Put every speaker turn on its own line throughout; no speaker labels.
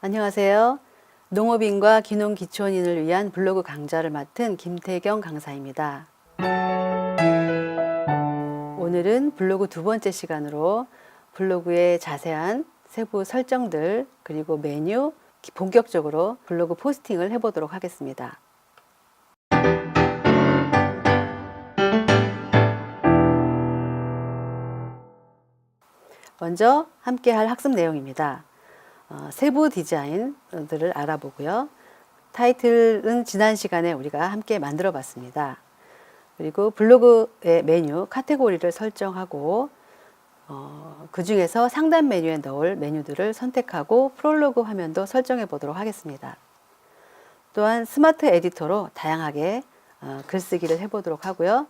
안녕하세요. 농업인과 기농기촌인을 위한 블로그 강좌를 맡은 김태경 강사입니다. 오늘은 블로그 두 번째 시간으로 블로그의 자세한 세부 설정들 그리고 메뉴, 본격적으로 블로그 포스팅을 해보도록 하겠습니다. 먼저 함께 할 학습 내용입니다. 세부 디자인들을 알아보고요. 타이틀은 지난 시간에 우리가 함께 만들어 봤습니다. 그리고 블로그의 메뉴 카테고리를 설정하고 그 중에서 상단 메뉴에 넣을 메뉴들을 선택하고 프롤로그 화면도 설정해 보도록 하겠습니다. 또한 스마트 에디터로 다양하게 글쓰기를 해보도록 하고요.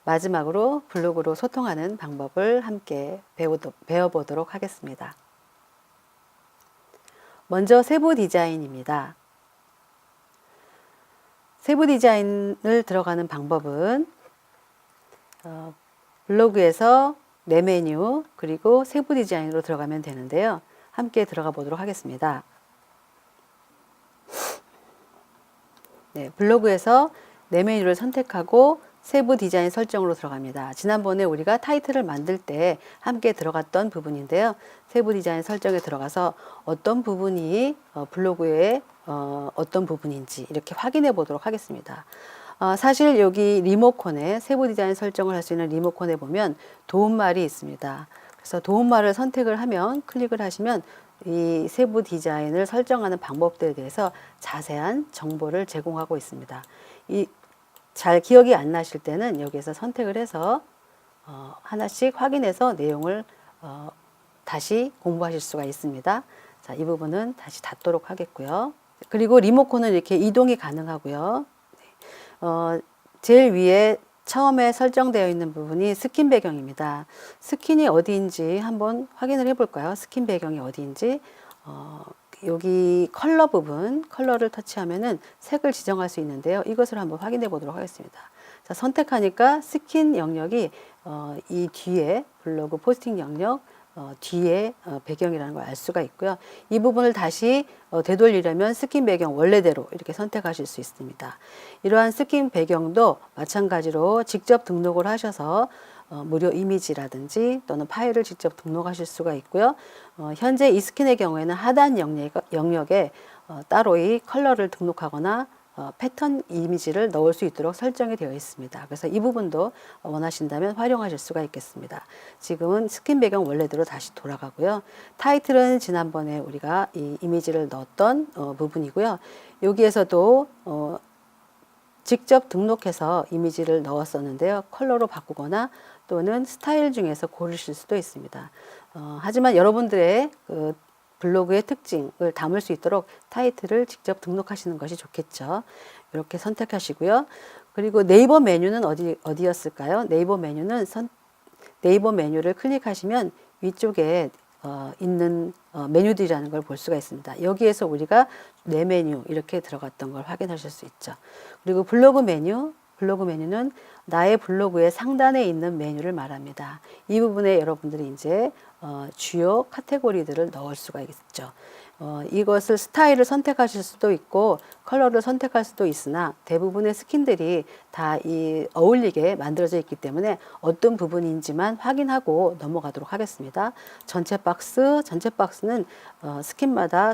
마지막으로 블로그로 소통하는 방법을 함께 배워보도록 하겠습니다. 먼저 세부 디자인입니다. 세부 디자인을 들어가는 방법은 블로그에서 내 메뉴 그리고 세부 디자인으로 들어가면 되는데요. 함께 들어가 보도록 하겠습니다. 네, 블로그에서 내 메뉴를 선택하고 세부 디자인 설정으로 들어갑니다. 지난번에 우리가 타이틀을 만들 때 함께 들어갔던 부분인데요. 세부 디자인 설정에 들어가서 어떤 부분이 블로그의 어떤 부분인지 이렇게 확인해 보도록 하겠습니다. 사실 여기 리모컨에 세부 디자인 설정을 할 수 있는 리모컨에 보면 도움말이 있습니다. 그래서 도움말을 선택을 하면 클릭을 하시면 이 세부 디자인을 설정하는 방법들에 대해서 자세한 정보를 제공하고 있습니다. 잘 기억이 안 나실 때는 여기에서 선택을 해서 하나씩 확인해서 내용을 다시 공부하실 수가 있습니다. 자, 이 부분은 다시 닫도록 하겠고요. 그리고 리모컨은 이렇게 이동이 가능하고요. 제일 위에 처음에 설정되어 있는 부분이 스킨 배경입니다. 스킨이 어디인지 한번 확인을 해 볼까요? 스킨 배경이 어디인지. 여기 컬러 부분, 컬러를 터치하면은 색을 지정할 수 있는데요. 이것을 한번 확인해 보도록 하겠습니다. 자, 선택하니까 스킨 영역이 이 뒤에 블로그 포스팅 영역 뒤에 배경이라는 걸 알 수가 있고요. 이 부분을 다시 되돌리려면 스킨 배경 원래대로 이렇게 선택하실 수 있습니다. 이러한 스킨 배경도 마찬가지로 직접 등록을 하셔서 무료 이미지라든지 또는 파일을 직접 등록하실 수가 있고요. 현재 이 스킨의 경우에는 하단 영역에 따로 이 컬러를 등록하거나 패턴 이미지를 넣을 수 있도록 설정이 되어 있습니다. 그래서 이 부분도 원하신다면 활용하실 수가 있겠습니다. 지금은 스킨 배경 원래대로 다시 돌아가고요. 타이틀은 지난번에 우리가 이 이미지를 넣었던 부분이고요. 여기에서도 직접 등록해서 이미지를 넣었었는데요. 컬러로 바꾸거나 또는 스타일 중에서 고르실 수도 있습니다. 하지만 여러분들의 그 블로그의 특징을 담을 수 있도록 타이틀을 직접 등록하시는 것이 좋겠죠. 이렇게 선택하시고요. 그리고 네이버 메뉴는 어디였을까요? 네이버 메뉴는 네이버 메뉴를 클릭하시면 위쪽에 있는 메뉴들이라는 걸 볼 수가 있습니다. 여기에서 우리가 내 메뉴 이렇게 들어갔던 걸 확인하실 수 있죠. 그리고 블로그 메뉴는 나의 블로그의 상단에 있는 메뉴를 말합니다. 이 부분에 여러분들이 이제 주요 카테고리들을 넣을 수가 있죠. 이것을 스타일을 선택하실 수도 있고 컬러를 선택할 수도 있으나 대부분의 스킨들이 다 어울리게 만들어져 있기 때문에 어떤 부분인지만 확인하고 넘어가도록 하겠습니다. 전체 박스는 스킨마다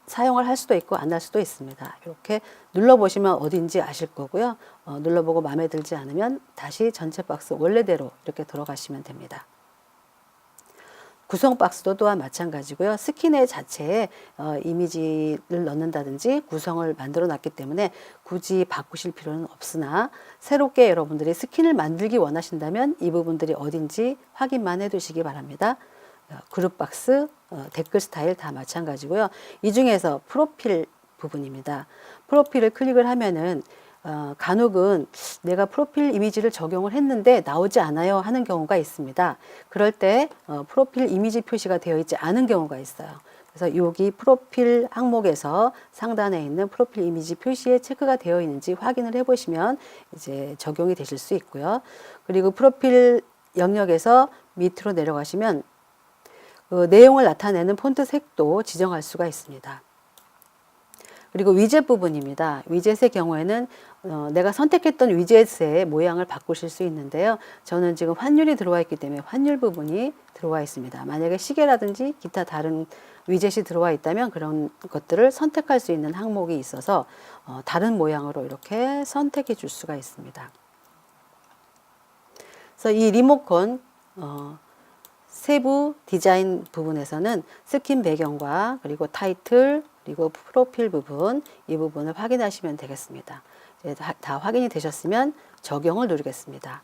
사용을 할 수도 있고 안 할 수도 있습니다. 이렇게 눌러보시면 어딘지 아실 거고요. 눌러보고 마음에 들지 않으면 다시 전체 박스 원래대로 이렇게 들어가시면 됩니다. 구성 박스도 또한 마찬가지고요. 스킨의 자체에 이미지를 넣는다든지 구성을 만들어 놨기 때문에 굳이 바꾸실 필요는 없으나 새롭게 여러분들이 스킨을 만들기 원하신다면 이 부분들이 어딘지 확인만 해 두시기 바랍니다. 그룹 박스, 댓글 스타일 다 마찬가지고요. 이 중에서 프로필 부분입니다. 프로필을 클릭을 하면은 간혹은 내가 프로필 이미지를 적용을 했는데 나오지 않아요 하는 경우가 있습니다. 그럴 때 프로필 이미지 표시가 되어 있지 않은 경우가 있어요. 그래서 여기 프로필 항목에서 상단에 있는 프로필 이미지 표시에 체크가 되어 있는지 확인을 해 보시면 이제 적용이 되실 수 있고요. 그리고 프로필 영역에서 밑으로 내려가시면 그 내용을 나타내는 폰트 색도 지정할 수가 있습니다. 그리고 위젯 부분입니다. 위젯의 경우에는 내가 선택했던 위젯의 모양을 바꾸실 수 있는데요. 저는 지금 환율이 들어와 있기 때문에 환율 부분이 들어와 있습니다. 만약에 시계라든지 기타 다른 위젯이 들어와 있다면 그런 것들을 선택할 수 있는 항목이 있어서 다른 모양으로 이렇게 선택해 줄 수가 있습니다. 그래서 이 리모컨 세부 디자인 부분에서는 스킨 배경과 그리고 타이틀 그리고 프로필 부분 이 부분을 확인하시면 되겠습니다. 이제 다 확인이 되셨으면 적용을 누르겠습니다.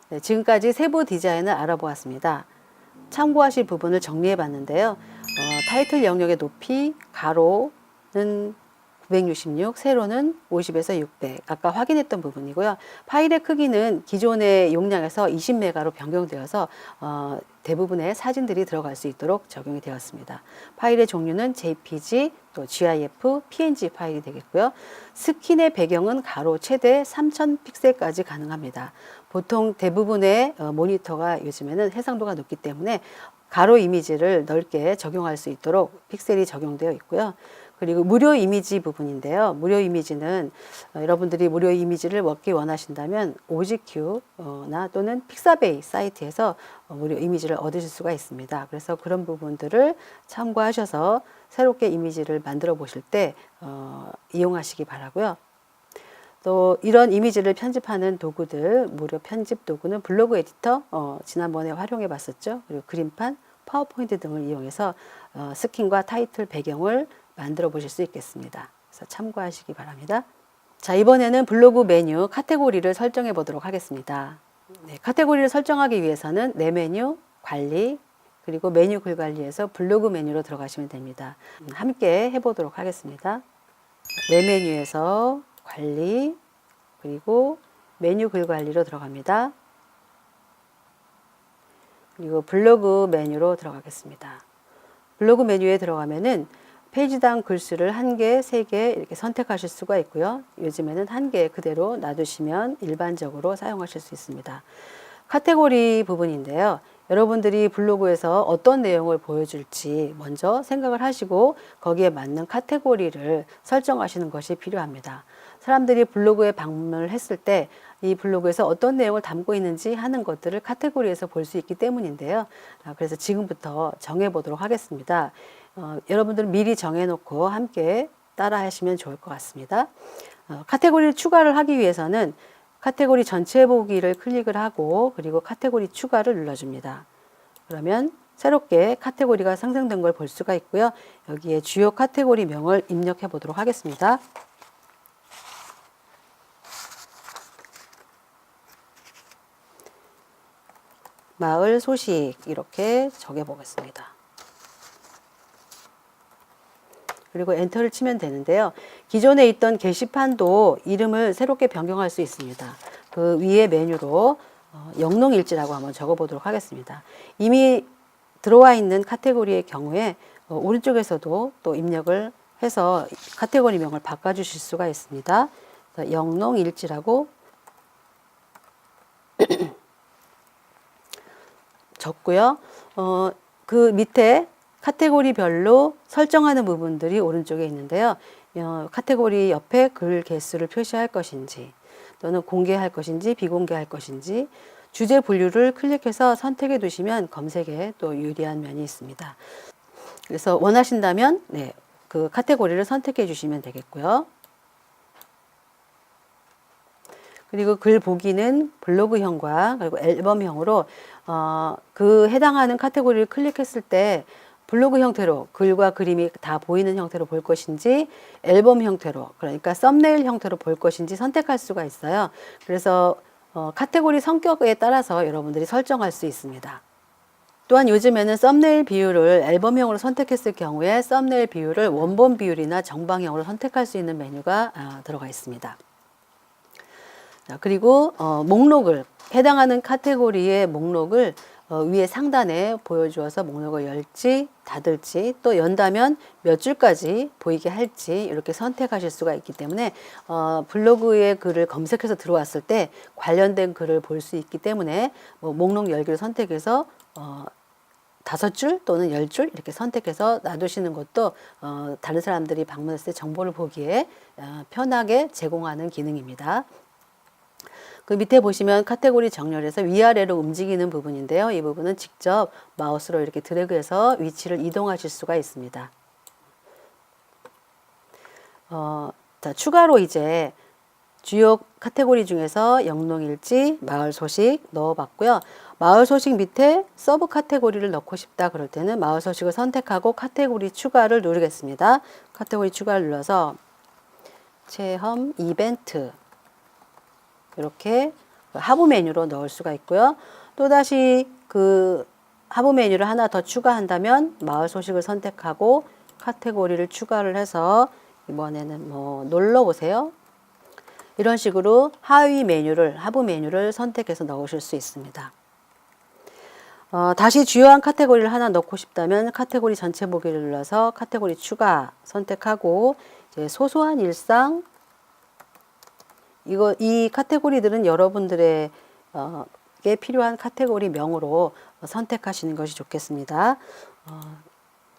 네, 지금까지 세부 디자인을 알아보았습니다. 참고하실 부분을 정리해 봤는데요. 타이틀 영역의 높이, 가로는 966, 세로는 50에서 600. 아까 확인했던 부분이고요. 파일의 크기는 기존의 용량에서 20메가로 변경되어서 대부분의 사진들이 들어갈 수 있도록 적용이 되었습니다. 파일의 종류는 JPG, 또 GIF, PNG 파일이 되겠고요. 스킨의 배경은 가로 최대 3000 픽셀까지 가능합니다. 보통 대부분의 모니터가 요즘에는 해상도가 높기 때문에 가로 이미지를 넓게 적용할 수 있도록 픽셀이 적용되어 있고요. 그리고 무료 이미지 부분인데요. 무료 이미지는 여러분들이 무료 이미지를 얻기 원하신다면 OGQ나 또는 픽사베이 사이트에서 무료 이미지를 얻으실 수가 있습니다. 그래서 그런 부분들을 참고하셔서 새롭게 이미지를 만들어 보실 때 이용하시기 바라고요. 또 이런 이미지를 편집하는 도구들, 무료 편집 도구는 블로그 에디터 지난번에 활용해 봤었죠. 그리고 그림판, 파워포인트 등을 이용해서 스킨과 타이틀 배경을 만들어 보실 수 있겠습니다. 그래서 참고하시기 바랍니다. 자, 이번에는 블로그 메뉴 카테고리를 설정해 보도록 하겠습니다. 네, 카테고리를 설정하기 위해서는 내 메뉴, 관리, 그리고 메뉴 글 관리에서 블로그 메뉴로 들어가시면 됩니다. 함께 해보도록 하겠습니다. 내 메뉴에서 관리, 그리고 메뉴 글 관리로 들어갑니다. 그리고 블로그 메뉴로 들어가겠습니다. 블로그 메뉴에 들어가면은 페이지당 글수를 1개, 3개 이렇게 선택하실 수가 있고요. 요즘에는 1개 그대로 놔두시면 일반적으로 사용하실 수 있습니다. 카테고리 부분인데요. 여러분들이 블로그에서 어떤 내용을 보여줄지 먼저 생각을 하시고 거기에 맞는 카테고리를 설정하시는 것이 필요합니다. 사람들이 블로그에 방문을 했을 때 이 블로그에서 어떤 내용을 담고 있는지 하는 것들을 카테고리에서 볼 수 있기 때문인데요. 그래서 지금부터 정해 보도록 하겠습니다. 여러분들 미리 정해놓고 함께 따라 하시면 좋을 것 같습니다. 카테고리를 추가를 하기 위해서는 카테고리 전체 보기를 클릭을 하고 그리고 카테고리 추가를 눌러줍니다. 그러면 새롭게 카테고리가 상생된 걸 볼 수가 있고요. 여기에 주요 카테고리 명을 입력해 보도록 하겠습니다. 마을 소식 이렇게 적어 보겠습니다. 그리고 엔터를 치면 되는데요. 기존에 있던 게시판도 이름을 새롭게 변경할 수 있습니다. 그 위에 메뉴로 영농일지라고 한번 적어 보도록 하겠습니다. 이미 들어와 있는 카테고리의 경우에 오른쪽에서도 또 입력을 해서 카테고리 명을 바꿔 주실 수가 있습니다. 영농일지라고 적고요. 그 밑에 카테고리별로 설정하는 부분들이 오른쪽에 있는데요. 카테고리 옆에 글 개수를 표시할 것인지 또는 공개할 것인지 비공개할 것인지 주제 분류를 클릭해서 선택해 두시면 검색에 또 유리한 면이 있습니다. 그래서 원하신다면 그 카테고리를 선택해 주시면 되겠고요. 그리고 글 보기는 블로그형과 그리고 앨범형으로 그 해당하는 카테고리를 클릭했을 때 블로그 형태로 글과 그림이 다 보이는 형태로 볼 것인지 앨범 형태로 그러니까 썸네일 형태로 볼 것인지 선택할 수가 있어요. 그래서 카테고리 성격에 따라서 여러분들이 설정할 수 있습니다. 또한 요즘에는 썸네일 비율을 앨범형으로 선택했을 경우에 썸네일 비율을 원본 비율이나 정방형으로 선택할 수 있는 메뉴가 들어가 있습니다. 그리고 목록을 해당하는 카테고리의 목록을 위에 상단에 보여주어서 목록을 열지 닫을지 또 연다면 몇 줄까지 보이게 할지 이렇게 선택하실 수가 있기 때문에 블로그의 글을 검색해서 들어왔을 때 관련된 글을 볼 수 있기 때문에 뭐 목록 열기를 선택해서 5줄 또는 10줄 이렇게 선택해서 놔두시는 것도 다른 사람들이 방문했을 때 정보를 보기에 편하게 제공하는 기능입니다. 그 밑에 보시면 카테고리 정렬해서 위아래로 움직이는 부분인데요. 이 부분은 직접 마우스로 이렇게 드래그해서 위치를 이동하실 수가 있습니다. 자, 추가로 이제 주요 카테고리 중에서 영농일지, 마을 소식 넣어봤고요. 마을 소식 밑에 서브 카테고리를 넣고 싶다 그럴 때는 마을 소식을 선택하고 카테고리 추가를 누르겠습니다. 카테고리 추가를 눌러서 체험 이벤트 이렇게 하부 메뉴로 넣을 수가 있고요. 또다시 그 하부 메뉴를 하나 더 추가한다면 마을 소식을 선택하고 카테고리를 추가를 해서 이번에는 뭐 놀러 오세요. 이런 식으로 하위 메뉴를, 하부 메뉴를 선택해서 넣으실 수 있습니다. 다시 주요한 카테고리를 하나 넣고 싶다면 카테고리 전체 보기를 눌러서 카테고리 추가 선택하고 이제 소소한 일상 이 카테고리들은 여러분들의 게 필요한 카테고리 명으로 선택하시는 것이 좋겠습니다.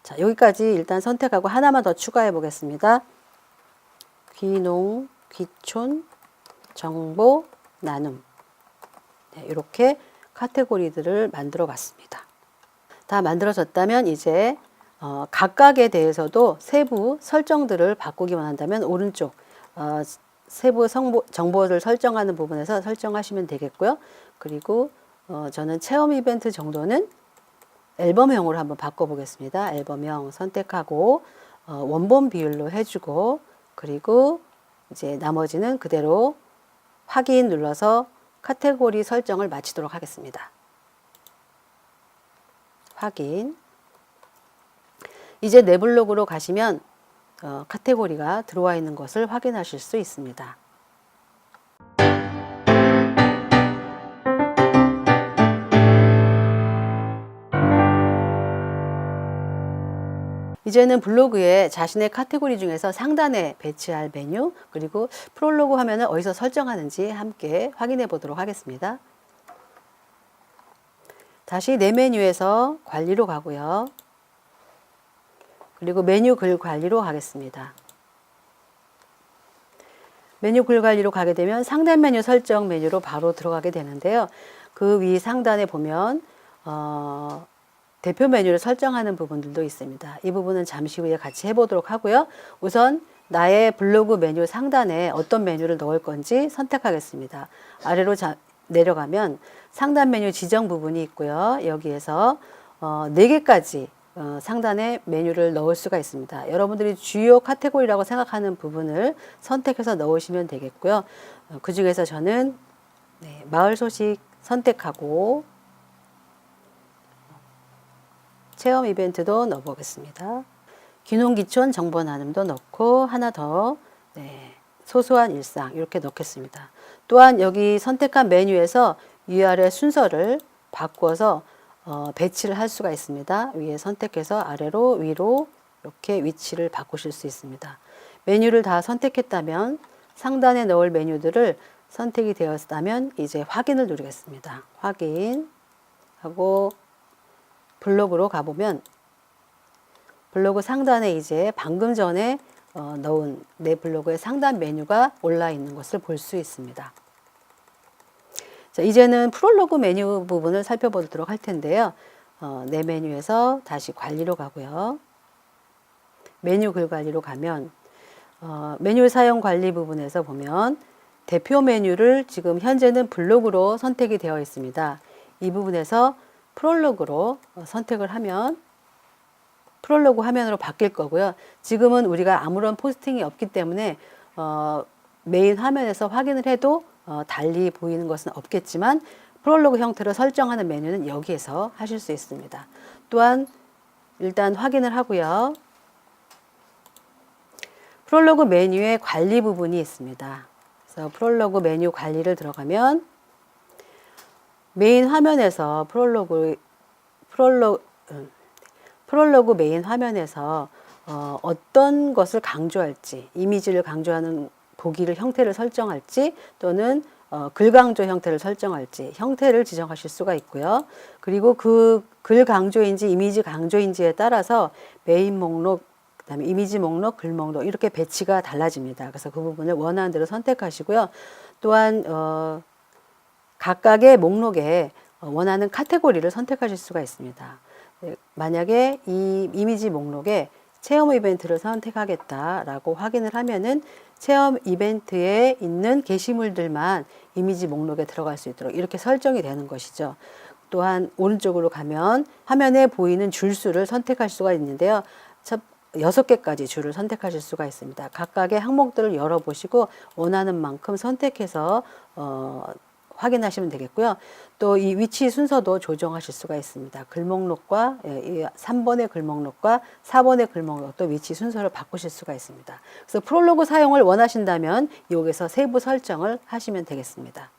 자, 여기까지 일단 선택하고 하나만 더 추가해 보겠습니다. 귀농, 귀촌, 정보, 나눔. 네, 이렇게 카테고리들을 만들어 봤습니다. 다 만들어졌다면 이제 각각에 대해서도 세부 설정들을 바꾸기만 한다면 오른쪽 세부 정보를 설정하는 부분에서 설정하시면 되겠고요. 그리고 저는 체험 이벤트 정도는 앨범형으로 한번 바꿔보겠습니다. 앨범형 선택하고 원본 비율로 해주고 그리고 이제 나머지는 그대로 확인 눌러서 카테고리 설정을 마치도록 하겠습니다. 확인. 이제 내 블로그로 가시면 카테고리가 들어와 있는 것을 확인하실 수 있습니다. 이제는 블로그에 자신의 카테고리 중에서 상단에 배치할 메뉴 그리고 프롤로그 화면을 어디서 설정하는지 함께 확인해 보도록 하겠습니다. 다시 내 메뉴에서 관리로 가고요. 그리고 메뉴 글 관리로 가겠습니다. 메뉴 글 관리로 가게 되면 상단 메뉴 설정 메뉴로 바로 들어가게 되는데요. 그 위 상단에 보면 대표 메뉴를 설정하는 부분들도 있습니다. 이 부분은 잠시 후에 같이 해보도록 하고요. 우선 나의 블로그 메뉴 상단에 어떤 메뉴를 넣을 건지 선택하겠습니다. 아래로 내려가면 상단 메뉴 지정 부분이 있고요. 여기에서 4개까지 상단에 메뉴를 넣을 수가 있습니다. 여러분들이 주요 카테고리라고 생각하는 부분을 선택해서 넣으시면 되겠고요. 그 중에서 저는 마을 소식 선택하고 체험 이벤트도 넣어보겠습니다. 귀농귀촌 정보 나눔도 넣고 하나 더 소소한 일상 이렇게 넣겠습니다. 또한 여기 선택한 메뉴에서 위아래 순서를 바꿔서 배치를 할 수가 있습니다. 위에 선택해서 아래로 위로 이렇게 위치를 바꾸실 수 있습니다. 메뉴를 다 선택했다면 상단에 넣을 메뉴들을 선택이 되었다면 이제 확인을 누르겠습니다. 확인하고 블로그로 가보면 블로그 상단에 이제 방금 전에 넣은 내 블로그의 상단 메뉴가 올라 있는 것을 볼 수 있습니다. 자, 이제는 프롤로그 메뉴 부분을 살펴보도록 할 텐데요. 내 메뉴에서 다시 관리로 가고요. 메뉴 글 관리로 가면 메뉴 사용 관리 부분에서 보면 대표 메뉴를 지금 현재는 블로그로 선택이 되어 있습니다. 이 부분에서 프롤로그로 선택을 하면 프롤로그 화면으로 바뀔 거고요. 지금은 우리가 아무런 포스팅이 없기 때문에 메인 화면에서 확인을 해도 달리 보이는 것은 없겠지만 프롤로그 형태로 설정하는 메뉴는 여기에서 하실 수 있습니다. 또한 일단 확인을 하고요. 프롤로그 메뉴의 관리 부분이 있습니다. 그래서 프롤로그 메뉴 관리를 들어가면 메인 화면에서 프롤로그 메인 화면에서 어떤 것을 강조할지, 이미지를 강조하는 보기를 형태를 설정할지 또는 글 강조 형태를 설정할지 형태를 지정하실 수가 있고요. 그리고 그 글 강조인지 이미지 강조인지에 따라서 메인 목록, 그다음에 이미지 목록, 글 목록 이렇게 배치가 달라집니다. 그래서 그 부분을 원하는 대로 선택하시고요. 또한 각각의 목록에 원하는 카테고리를 선택하실 수가 있습니다. 만약에 이 이미지 목록에 체험 이벤트를 선택하겠다라고 확인을 하면은 체험 이벤트에 있는 게시물들만 이미지 목록에 들어갈 수 있도록 이렇게 설정이 되는 것이죠. 또한 오른쪽으로 가면 화면에 보이는 줄수를 선택할 수가 있는데요. 6개까지 줄을 선택하실 수가 있습니다. 각각의 항목들을 열어보시고 원하는 만큼 선택해서 확인하시면 되겠고요. 또 이 위치 순서도 조정하실 수가 있습니다. 글 목록과 3번의 글 목록과 4번의 글 목록 또 위치 순서를 바꾸실 수가 있습니다. 그래서 프롤로그 사용을 원하신다면 여기서 세부 설정을 하시면 되겠습니다.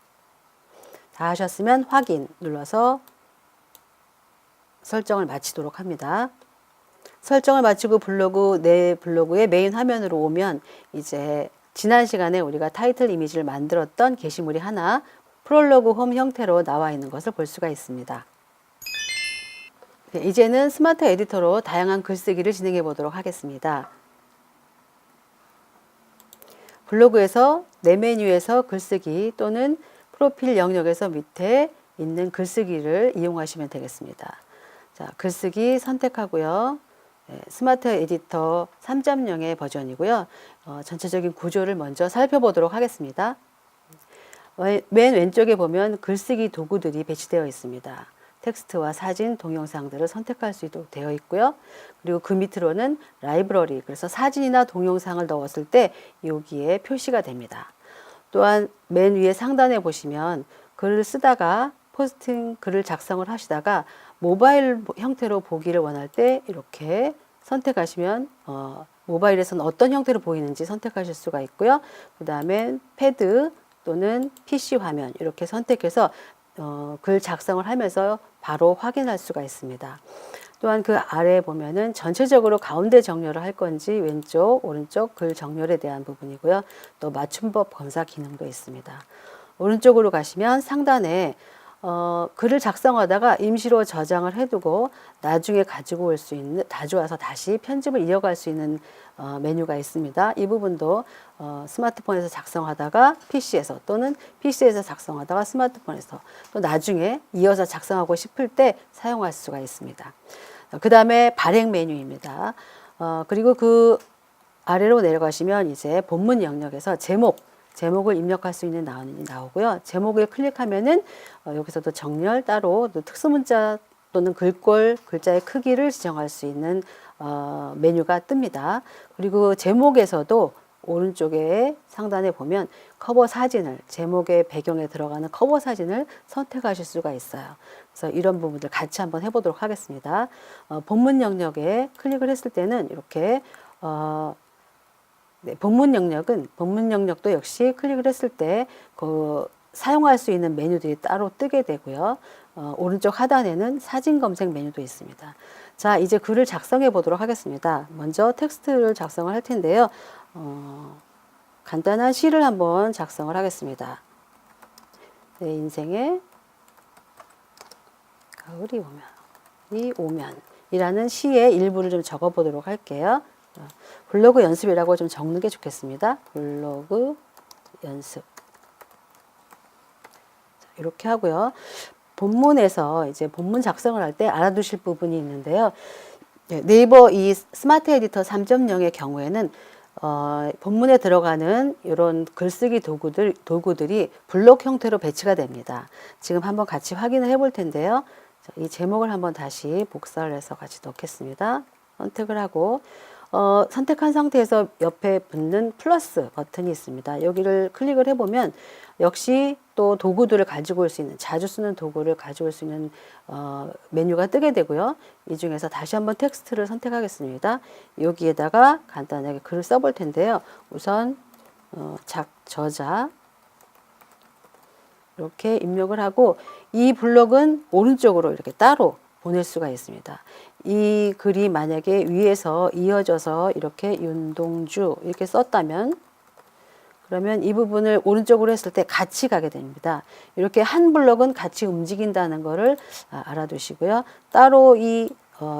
다 하셨으면 확인 눌러서 설정을 마치도록 합니다. 설정을 마치고 내 블로그의 메인 화면으로 오면 이제 지난 시간에 우리가 타이틀 이미지를 만들었던 게시물이 하나 프롤로그 홈 형태로 나와 있는 것을 볼 수가 있습니다. 네, 이제는 스마트 에디터로 다양한 글쓰기를 진행해 보도록 하겠습니다. 블로그에서 내 메뉴에서 글쓰기 또는 프로필 영역에서 밑에 있는 글쓰기를 이용하시면 되겠습니다. 자, 글쓰기 선택하고요. 네, 스마트 에디터 3.0의 버전이고요. 전체적인 구조를 먼저 살펴보도록 하겠습니다. 맨 왼쪽에 보면 글쓰기 도구들이 배치되어 있습니다. 텍스트와 사진, 동영상들을 선택할 수 있도록 되어 있고요. 그리고 그 밑으로는 라이브러리, 그래서 사진이나 동영상을 넣었을 때 여기에 표시가 됩니다. 또한 맨 위에 상단에 보시면 글을 쓰다가 글을 작성을 하시다가 모바일 형태로 보기를 원할 때 이렇게 선택하시면 모바일에서는 어떤 형태로 보이는지 선택하실 수가 있고요. 그 다음에 패드 또는 PC 화면 이렇게 선택해서 글 작성을 하면서 바로 확인할 수가 있습니다. 또한 그 아래에 보면은 전체적으로 가운데 정렬을 할 건지 왼쪽, 오른쪽 글 정렬에 대한 부분이고요. 또 맞춤법 검사 기능도 있습니다. 오른쪽으로 가시면 상단에 글을 작성하다가 임시로 저장을 해두고 나중에 가지고 올 수 있는, 가져와서 다시 편집을 이어갈 수 있는 메뉴가 있습니다. 이 부분도 스마트폰에서 작성하다가 PC에서 또는 PC에서 작성하다가 스마트폰에서 또 나중에 이어서 작성하고 싶을 때 사용할 수가 있습니다. 그 다음에 발행 메뉴입니다. 그리고 그 아래로 내려가시면 이제 본문 영역에서 제목을 입력할 수 있는 나온이 나오고요. 제목을 클릭하면은 여기서도 정렬 따로 또 특수문자 또는 글자의 크기를 지정할 수 있는 메뉴가 뜹니다. 그리고 제목에서도 오른쪽에 상단에 보면 커버 사진을 제목의 배경에 들어가는 커버 사진을 선택하실 수가 있어요. 그래서 이런 부분들 같이 한번 해보도록 하겠습니다. 본문 영역에 클릭을 했을 때는 이렇게 네, 본문 영역도 역시 클릭을 했을 때 사용할 수 있는 메뉴들이 따로 뜨게 되고요. 오른쪽 하단에는 사진 검색 메뉴도 있습니다. 자, 이제 글을 작성해 보도록 하겠습니다. 먼저 텍스트를 작성을 할 텐데요. 간단한 시를 한번 작성을 하겠습니다. 내 인생에 가을이 오면 이라는 시의 일부를 좀 적어 보도록 할게요. 블로그 연습이라고 좀 적는 게 좋겠습니다. 블로그 연습. 이렇게 하고요. 본문에서 이제 본문 작성을 할 때 알아두실 부분이 있는데요. 네이버 이 스마트 에디터 3.0의 경우에는 본문에 들어가는 이런 글쓰기 도구들이 블록 형태로 배치가 됩니다. 지금 한번 같이 확인을 해볼 텐데요. 이 제목을 한번 다시 복사를 해서 같이 넣겠습니다. 선택을 하고 선택한 상태에서 옆에 붙는 플러스 버튼이 있습니다. 여기를 클릭을 해보면 역시 또 도구들을 가지고 올 수 있는, 자주 쓰는 도구를 가지고 올 수 있는 메뉴가 뜨게 되고요. 이 중에서 다시 한번 텍스트를 선택하겠습니다. 여기에다가 간단하게 글을 써볼 텐데요. 우선 저자 이렇게 입력을 하고 이 블록은 오른쪽으로 이렇게 따로 보낼 수가 있습니다. 이 글이 만약에 위에서 이어져서 이렇게 윤동주 이렇게 썼다면 그러면 이 부분을 오른쪽으로 했을 때 같이 가게 됩니다. 이렇게 한 블록은 같이 움직인다는 것을 알아두시고요. 따로 이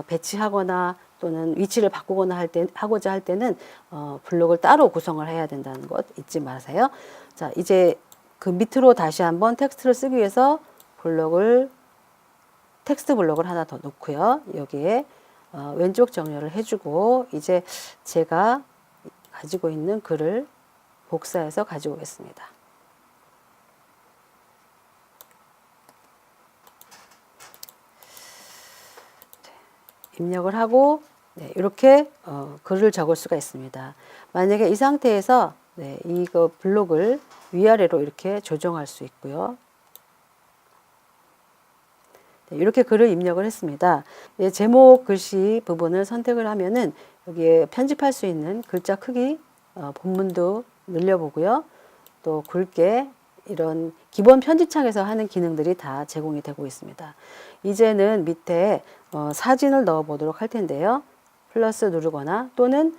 배치하거나 또는 위치를 바꾸거나 하고자 할 때는 블록을 따로 구성을 해야 된다는 것 잊지 마세요. 자, 이제 그 밑으로 다시 한번 텍스트를 쓰기 위해서 텍스트 블록을 하나 더 놓고요. 여기에 왼쪽 정렬을 해주고 이제 제가 가지고 있는 글을 복사해서 가지고 오겠습니다. 입력을 하고 이렇게 글을 적을 수가 있습니다. 만약에 이 상태에서 이거 블록을 위아래로 이렇게 조정할 수 있고요. 이렇게 글을 입력을 했습니다. 제목 글씨 부분을 선택을 하면은 여기에 편집할 수 있는 글자 크기, 본문도 늘려보고요. 또 굵게 이런 기본 편집창에서 하는 기능들이 다 제공이 되고 있습니다. 이제는 밑에 사진을 넣어 보도록 할 텐데요. 플러스 누르거나 또는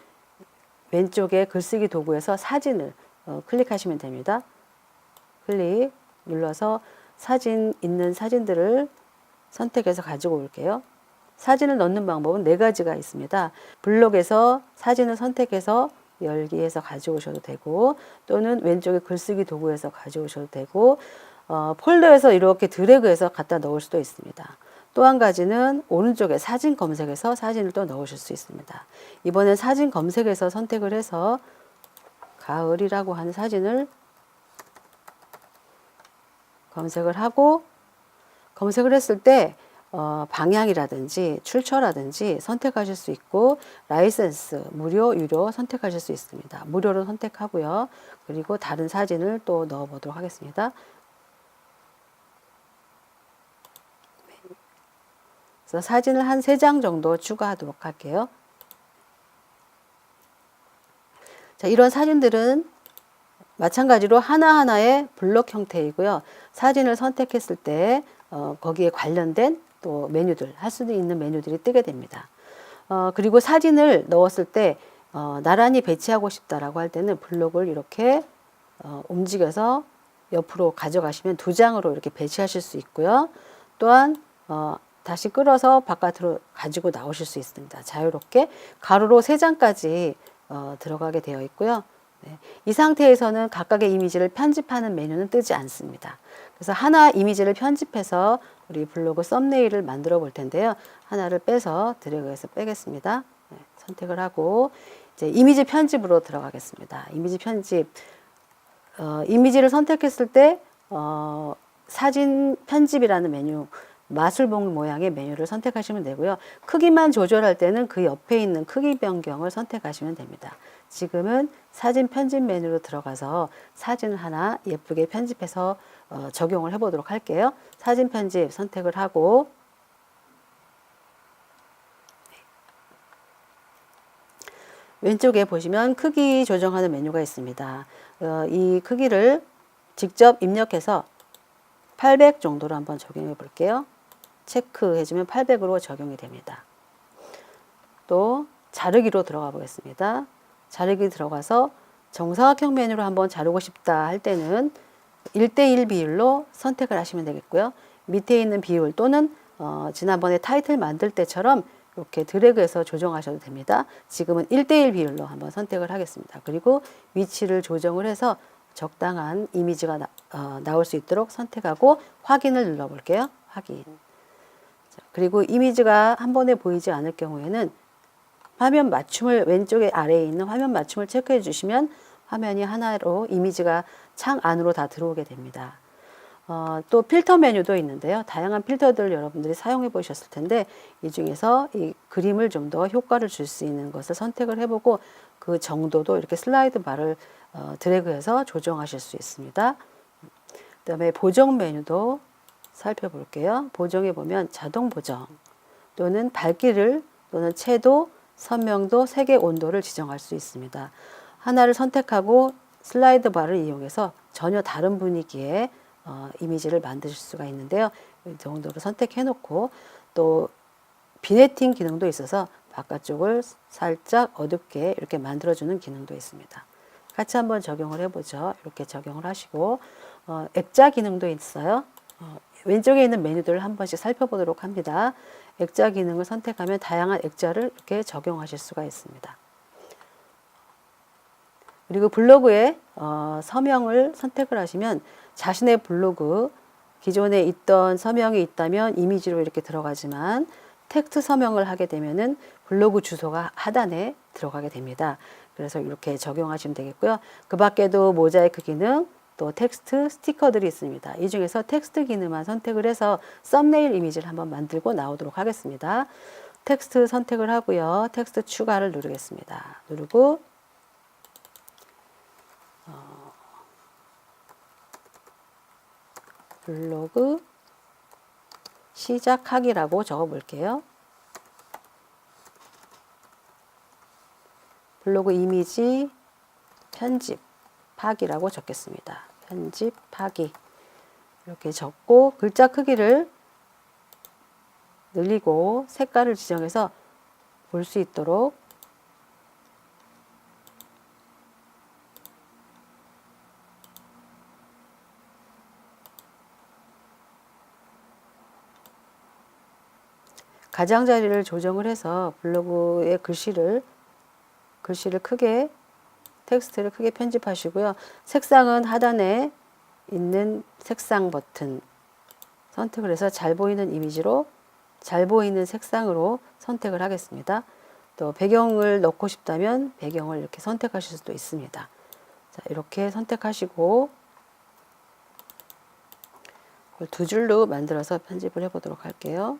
왼쪽에 글쓰기 도구에서 사진을 클릭하시면 됩니다. 클릭 눌러서 있는 사진들을 선택해서 가지고 올게요. 사진을 넣는 방법은 4가지가 있습니다. 블록에서 사진을 선택해서 열기해서 가져오셔도 되고 또는 왼쪽에 글쓰기 도구에서 가져오셔도 되고 폴더에서 이렇게 드래그해서 갖다 넣을 수도 있습니다. 또 한 가지는 오른쪽에 사진 검색에서 사진을 또 넣으실 수 있습니다. 이번엔 사진 검색에서 선택을 해서 가을이라고 하는 사진을 검색을 하고 검색을 했을 때 방향이라든지 출처라든지 선택하실 수 있고 라이센스, 무료, 유료 선택하실 수 있습니다. 무료로 선택하고요. 그리고 다른 사진을 또 넣어 보도록 하겠습니다. 그래서 사진을 한 3장 정도 추가하도록 할게요. 자, 이런 사진들은 마찬가지로 하나하나의 블록 형태이고요. 사진을 선택했을 때 거기에 관련된 또 메뉴들, 할 수도 있는 메뉴들이 뜨게 됩니다. 그리고 사진을 넣었을 때 나란히 배치하고 싶다라고 할 때는 블록을 이렇게 움직여서 옆으로 가져가시면 2장으로 이렇게 배치하실 수 있고요. 또한 다시 끌어서 바깥으로 가지고 나오실 수 있습니다. 자유롭게 가로로 3장까지 들어가게 되어 있고요. 이 상태에서는 각각의 이미지를 편집하는 메뉴는 뜨지 않습니다. 그래서 하나 이미지를 편집해서 우리 블로그 썸네일을 만들어 볼 텐데요. 하나를 빼서 드래그해서 빼겠습니다. 선택을 하고 이제 이미지 편집으로 들어가겠습니다. 이미지 편집 이미지를 선택했을 때 사진 편집이라는 메뉴 마술봉 모양의 메뉴를 선택하시면 되고요. 크기만 조절할 때는 그 옆에 있는 크기 변경을 선택하시면 됩니다. 지금은 사진 편집 메뉴로 들어가서 사진을 하나 예쁘게 편집해서 적용을 해보도록 할게요. 사진 편집 선택을 하고 왼쪽에 보시면 크기 조정하는 메뉴가 있습니다. 이 크기를 직접 입력해서 800 정도로 한번 적용해 볼게요. 체크해주면 800으로 적용이 됩니다. 또 자르기로 들어가 보겠습니다. 자르기 들어가서 정사각형 메뉴로 한번 자르고 싶다 할 때는 1:1 비율로 선택을 하시면 되겠고요. 밑에 있는 비율 또는 지난번에 타이틀 만들 때처럼 이렇게 드래그해서 조정하셔도 됩니다. 지금은 1:1 비율로 한번 선택을 하겠습니다. 그리고 위치를 조정을 해서 적당한 이미지가 나올 수 있도록 선택하고 확인을 눌러 볼게요. 확인. 그리고 이미지가 한 번에 보이지 않을 경우에는 화면 맞춤을 왼쪽에 아래에 있는 화면 맞춤을 체크해 주시면 화면이 하나로 이미지가 창 안으로 다 들어오게 됩니다. 또 필터 메뉴도 있는데요. 다양한 필터들을 여러분들이 사용해 보셨을 텐데 이 중에서 이 그림을 좀 더 효과를 줄 수 있는 것을 선택을 해보고 그 정도도 이렇게 슬라이드 바를 드래그해서 조정하실 수 있습니다. 그 다음에 보정 메뉴도 살펴볼게요. 보정에 보면 자동 보정 또는 밝기를 또는 채도, 선명도, 색의 온도를 지정할 수 있습니다. 하나를 선택하고 슬라이드 바를 이용해서 전혀 다른 분위기의 이미지를 만드실 수가 있는데요. 이 정도로 선택해 놓고 또 비네팅 기능도 있어서 바깥쪽을 살짝 어둡게 이렇게 만들어주는 기능도 있습니다. 같이 한번 적용을 해보죠. 이렇게 적용을 하시고 액자 기능도 있어요. 왼쪽에 있는 메뉴들을 한 번씩 살펴보도록 합니다. 액자 기능을 선택하면 다양한 액자를 이렇게 적용하실 수가 있습니다. 그리고 블로그에 서명을 선택을 하시면 자신의 블로그 기존에 있던 서명이 있다면 이미지로 이렇게 들어가지만 텍스트 서명을 하게 되면은 블로그 주소가 하단에 들어가게 됩니다. 그래서 이렇게 적용하시면 되겠고요. 그 밖에도 모자이크 기능, 또 텍스트 스티커들이 있습니다. 이 중에서 텍스트 기능만 선택을 해서 썸네일 이미지를 한번 만들고 나오도록 하겠습니다. 텍스트 선택을 하고요. 텍스트 추가를 누르겠습니다. 누르고 블로그 시작하기라고 적어 볼게요. 블로그 이미지 편집하기라고 적겠습니다. 편집하기 이렇게 적고 글자 크기를 늘리고 색깔을 지정해서 볼 수 있도록 가장자리를 조정을 해서 블로그의 글씨를 크게 텍스트를 크게 편집하시고요. 색상은 하단에 있는 색상 버튼 선택을 해서 잘 보이는 이미지로 잘 보이는 색상으로 선택을 하겠습니다. 또 배경을 넣고 싶다면 배경을 이렇게 선택하실 수도 있습니다. 자, 이렇게 선택하시고 두 줄로 만들어서 편집을 해보도록 할게요.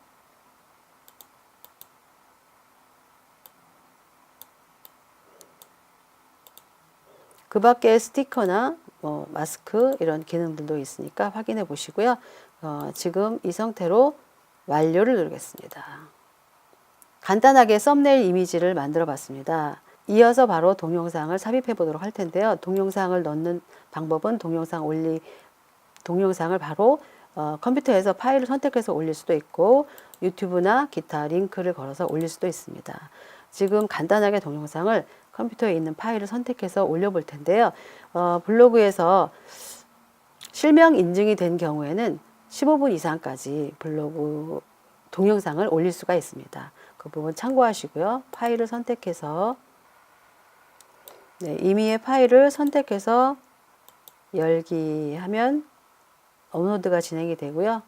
그 밖에 스티커나 마스크 이런 기능들도 있으니까 확인해 보시고요. 지금 이 상태로 완료를 누르겠습니다. 간단하게 썸네일 이미지를 만들어 봤습니다. 이어서 바로 동영상을 삽입해 보도록 할 텐데요. 동영상을 넣는 방법은 동영상을 바로 컴퓨터에서 파일을 선택해서 올릴 수도 있고 유튜브나 기타 링크를 걸어서 올릴 수도 있습니다. 지금 간단하게 동영상을 컴퓨터에 있는 파일을 선택해서 올려볼 텐데요. 블로그에서 실명 인증이 된 경우에는 15분 이상까지 블로그 동영상을 올릴 수가 있습니다. 그 부분 참고하시고요. 파일을 선택해서 임의의 파일을 선택해서 열기 하면 업로드가 진행이 되고요.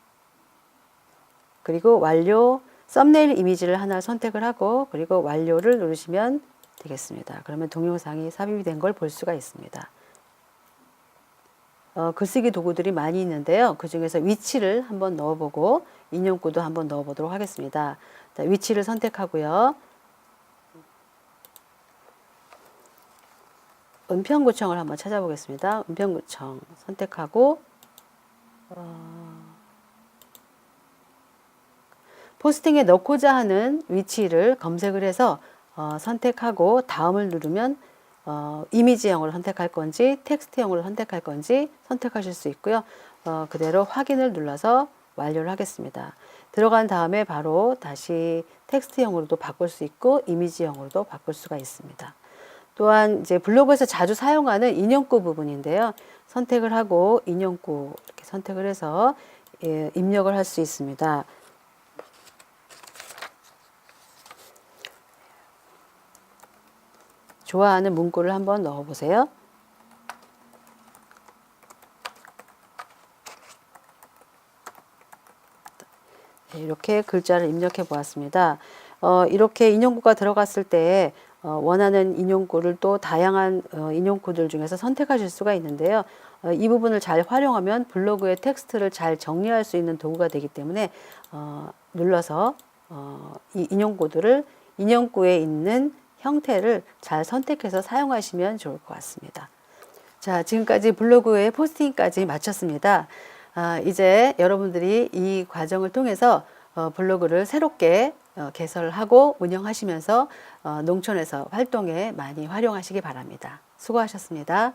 그리고 완료 썸네일 이미지를 하나 선택을 하고 그리고 완료를 누르시면 되겠습니다. 그러면 동영상이 삽입이 된 걸 볼 수가 있습니다. 글쓰기 도구들이 많이 있는데요. 그 중에서 위치를 한번 넣어보고 인용구도 한번 넣어보도록 하겠습니다. 자, 위치를 선택하고요. 은평구청을 한번 찾아보겠습니다. 은평구청 선택하고 포스팅에 넣고자 하는 위치를 검색을 해서 선택하고 다음을 누르면 이미지형으로 선택할 건지 텍스트형으로 선택할 건지 선택하실 수 있고요. 그대로 확인을 눌러서 완료를 하겠습니다. 들어간 다음에 바로 다시 텍스트형으로도 바꿀 수 있고 이미지형으로도 바꿀 수가 있습니다. 또한 이제 블로그에서 자주 사용하는 인용구 부분인데요. 선택을 하고 인용구 이렇게 선택을 해서 입력을 할 수 있습니다. 좋아하는 문구를 한번 넣어 보세요. 이렇게 글자를 입력해 보았습니다. 이렇게 인용구가 들어갔을 때 원하는 인용구를 또 다양한 인용구들 중에서 선택하실 수가 있는데요. 이 부분을 잘 활용하면 블로그의 텍스트를 잘 정리할 수 있는 도구가 되기 때문에 눌러서 이 인용구들을 인용구에 있는 형태를 잘 선택해서 사용하시면 좋을 것 같습니다. 자, 지금까지 블로그의 포스팅까지 마쳤습니다. 이제 여러분들이 이 과정을 통해서 블로그를 새롭게 개설하고 운영하시면서 농촌에서 활동에 많이 활용하시기 바랍니다. 수고하셨습니다.